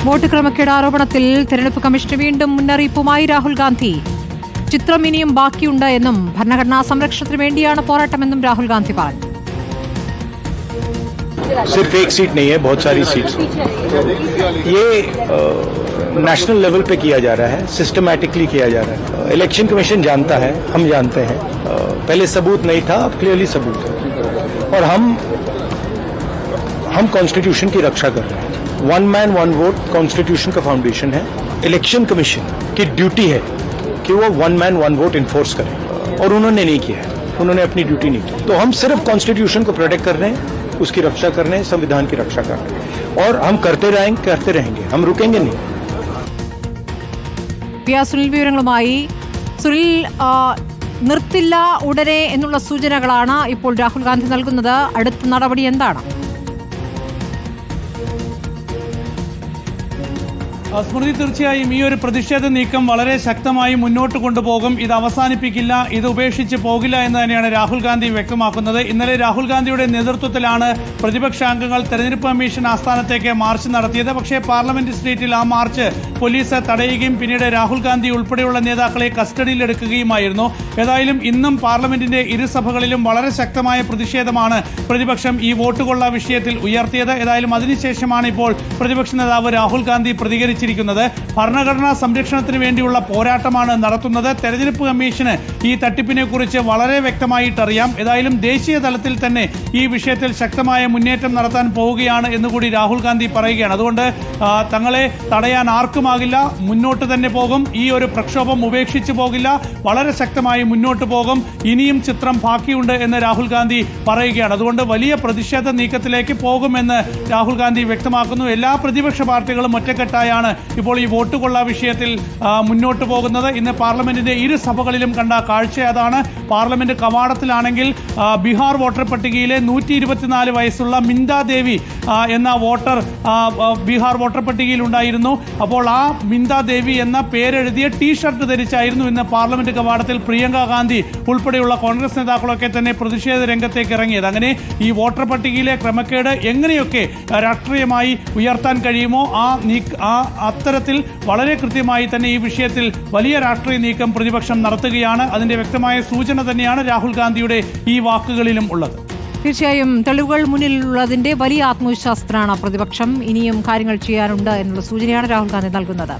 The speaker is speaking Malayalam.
വോട്ട് ക്രമക്കേട് ആരോപണത്തിൽ തെരഞ്ഞെടുപ്പ് കമ്മീഷന് വീണ്ടും മുന്നറിയിപ്പുമായി രാഹുൽ ഗാന്ധി. ചിത്രം ഇനിയും ബാക്കിയുണ്ട് എന്നും ഭരണഘടനാ സംരക്ഷണത്തിന് വേണ്ടിയാണ് പോരാട്ടമെന്നും രാഹുൽ ഗാന്ധി പറഞ്ഞു. सिर्फ एक सीट नहीं है, बहुत सारी सीट. ये नेशनल लेवल पे किया जा रहा है, सिस्टमैटिकली किया जा रहा है. इलेक्शन कमीशन जानता है, हम जानते हैं. पहले सबूत नहीं था, अब क्लियरली सबूत है और हम कॉन्स्टिट्यूशन की रक्षा कर रहे हैं. One man one vote constitution का फाउंडेशन है. इलेक्शन कमीशन की ड्यूटी है कि वो one man one vote enforce करे और उन्होंने नहीं किया है. उन्होंने अपनी ड्यूटी नहीं की. तो हम सिर्फ कॉन्स्टिट्यूशन को प्रोटेक्ट कर रहे हैं, उसकी रक्षा करने, संविधान की रक्षा करने, और हम करते रहेंगे, हम रुकेंगे नहीं. സുനിൽ വിവരങ്ങളുമായി. സുനിൽ, നിർത്തില്ല ഉടനെ എന്നുള്ള സൂചനകളാണ് ഇപ്പോൾ രാഹുൽ ഗാന്ധി നൽകുന്നത്. അടുത്ത നടപടി എന്താണ്? സ്മൃതി, തീർച്ചയായും ഈ ഒരു പ്രതിഷേധ നീക്കം വളരെ ശക്തമായി മുന്നോട്ട് കൊണ്ടുപോകും. ഇത് അവസാനിപ്പിക്കില്ല, ഇത് ഉപേക്ഷിച്ച് പോകില്ല എന്ന് തന്നെയാണ് രാഹുൽ ഗാന്ധി വ്യക്തമാക്കുന്നത്. ഇന്നലെ രാഹുൽ ഗാന്ധിയുടെ നേതൃത്വത്തിലാണ് പ്രതിപക്ഷാംഗങ്ങൾ തെരഞ്ഞെടുപ്പ് കമ്മീഷൻ ആസ്ഥാനത്തേക്ക് മാർച്ച് നടത്തിയത്. പക്ഷേ പാർലമെന്റ് സ്ട്രീറ്റിൽ ആ മാർച്ച് പോലീസ് തടയുകയും പിന്നീട് രാഹുൽ ഗാന്ധി ഉൾപ്പെടെയുള്ള നേതാക്കളെ കസ്റ്റഡിയിലെടുക്കുകയുമായിരുന്നു. ഏതായാലും ഇന്നും പാർലമെന്റിന്റെ ഇരുസഭകളിലും വളരെ ശക്തമായ പ്രതിഷേധമാണ് പ്രതിപക്ഷം ഈ വോട്ട് കൊള്ള വിഷയത്തിൽ ഉയർത്തിയത്. ഏതായാലും അതിനുശേഷമാണ് ഇപ്പോൾ പ്രതിപക്ഷ നേതാവ് രാഹുൽ ഗാന്ധി പ്രതികരിച്ചത്. ഭരണഘടനാ സംരക്ഷണത്തിന് വേണ്ടിയുള്ള പോരാട്ടമാണ് നടത്തുന്നത്. തെരഞ്ഞെടുപ്പ് കമ്മീഷന് ഈ തട്ടിപ്പിനെ കുറിച്ച് വളരെ വ്യക്തമായിട്ടറിയാം. ഏതായാലും ദേശീയ തലത്തിൽ തന്നെ ഈ വിഷയത്തിൽ ശക്തമായ മുന്നേറ്റം നടത്താൻ പോവുകയാണ് എന്നുകൂടി രാഹുൽ ഗാന്ധി പറയുകയാണ്. അതുകൊണ്ട് തങ്ങളെ തടയാൻ ആർക്കുമാകില്ല, മുന്നോട്ട് തന്നെ പോകും. ഈ ഒരു പ്രക്ഷോഭം ഉപേക്ഷിച്ചു പോകില്ല, വളരെ ശക്തമായി മുന്നോട്ട് പോകും. ഇനിയും ചിത്രം ബാക്കിയുണ്ട് എന്ന് രാഹുൽ ഗാന്ധി പറയുകയാണ്. അതുകൊണ്ട് വലിയ പ്രതിഷേധ നീക്കത്തിലേക്ക് പോകുമെന്ന് രാഹുൽ ഗാന്ധി വ്യക്തമാക്കുന്നു. എല്ലാ പ്രതിപക്ഷ പാർട്ടികളും ഒറ്റക്കെട്ടായാണ് ഇപ്പോൾ ഈ വോട്ട് കൊള്ള വിഷയത്തിൽ മുന്നോട്ട് പോകുന്നത്. ഇന്ന് പാർലമെന്റിന്റെ ഇരു സഭകളിലും കണ്ട കാഴ്ച അതാണ്. പാർലമെന്റ് കവാടത്തിലാണെങ്കിൽ ബീഹാർ വോട്ടർ പട്ടികയിലെ 124 വയസ്സുള്ള മിന്ദാ ദേവി എന്ന വോട്ടർ ബീഹാർ വോട്ടർ പട്ടികയിൽ ഉണ്ടായിരുന്നു. അപ്പോൾ ആ മിന്ദാ ദേവി എന്ന പേരെഴുതിയ ടീഷർട്ട് ധരിച്ചായിരുന്നു ഇന്ന് പാർലമെന്റ് കവാടത്തിൽ പ്രിയങ്ക ഗാന്ധി ഉൾപ്പെടെയുള്ള കോൺഗ്രസ് നേതാക്കളൊക്കെ തന്നെ പ്രതിഷേധ രംഗത്തേക്ക് ഇറങ്ങിയത്. അങ്ങനെ ഈ വോട്ടർ പട്ടികയിലെ ക്രമക്കേട് എങ്ങനെയൊക്കെ രാഷ്ട്രീയമായി ഉയർത്താൻ കഴിയുമോ അത്തരത്തിൽ വളരെ കൃത്യമായി തന്നെ ഈ വിഷയത്തിൽ വലിയ രാഷ്ട്രീയ നീക്കം പ്രതിപക്ഷം നടത്തുകയാണ്. അതിന്റെ വ്യക്തമായ സൂചന തന്നെയാണ് രാഹുൽ ഗാന്ധിയുടെ ഈ വാക്കുകളിലും ഉള്ളത്. തീർച്ചയായും തെളിവുകൾ മുന്നിലുള്ളതിന്റെ വലിയ ആത്മവിശ്വാസത്തിലാണ് പ്രതിപക്ഷം. ഇനിയും കാര്യങ്ങൾ ചെയ്യാനുണ്ട് എന്നുള്ള സൂചനയാണ് രാഹുൽ ഗാന്ധി നൽകുന്നത്.